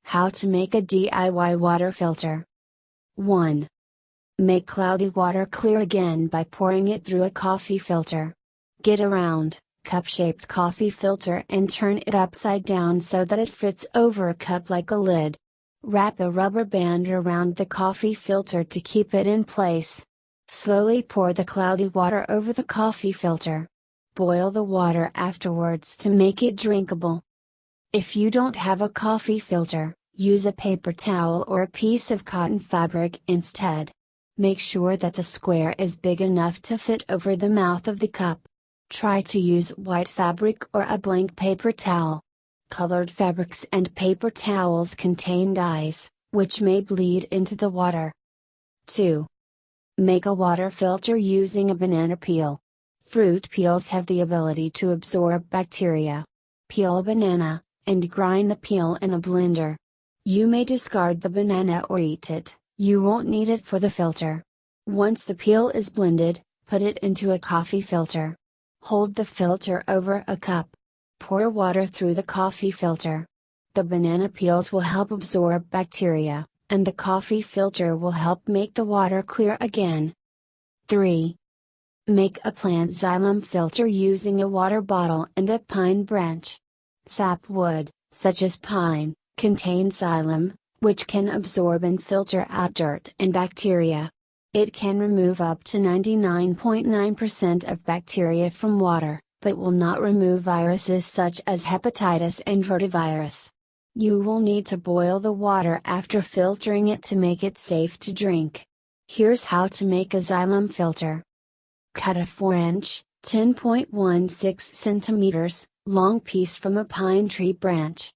How to make a DIY water filter. 1. Make cloudy water clear again by pouring it through a coffee filter. Get a round, cup-shaped coffee filter and turn it upside down so that it fits over a cup like a lid. Wrap a rubber band around the coffee filter to keep it in place. Slowly pour the cloudy water over the coffee filter. Boil the water afterwards to make it drinkable. If you don't have a coffee filter, use a paper towel or a piece of cotton fabric instead. Make sure that the square is big enough to fit over the mouth of the cup. Try to use white fabric or a blank paper towel. Colored fabrics and paper towels contain dyes, which may bleed into the water. 2. Make a water filter using a banana peel. Fruit peels have the ability to absorb bacteria. Peel a banana, and grind the peel in a blender. You may discard the banana or eat it, you won't need it for the filter. Once the peel is blended, put it into a coffee filter. Hold the filter over a cup. Pour water through the coffee filter. The banana peels will help absorb bacteria, and the coffee filter will help make the water clear again. 3. Make a plant xylem filter using a water bottle and a pine branch. Sapwood, such as pine, contains xylem, which can absorb and filter out dirt and bacteria. It can remove up to 99.9% of bacteria from water, but will not remove viruses such as hepatitis and rotavirus. You will need to boil the water after filtering it to make it safe to drink. Here's how to make a xylem filter. Cut a 4-inch, 10.16 centimeters, long piece from a pine tree branch.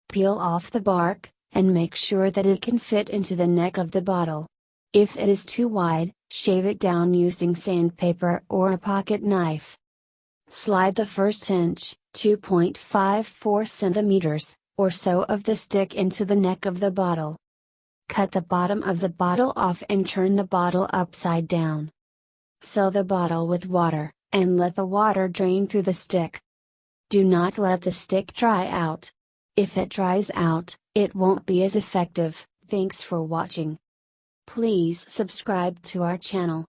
Peel off the bark, and make sure that it can fit into the neck of the bottle. If it is too wide, shave it down using sandpaper or a pocket knife. Slide the first inch, 2.54 centimeters, or so of the stick into the neck of the bottle. Cut the bottom of the bottle off and turn the bottle upside down. Fill the bottle with water, and let the water drain through the stick. Do not let the stick dry out. If it dries out, it won't be as effective. Thanks for watching. Please subscribe to our channel.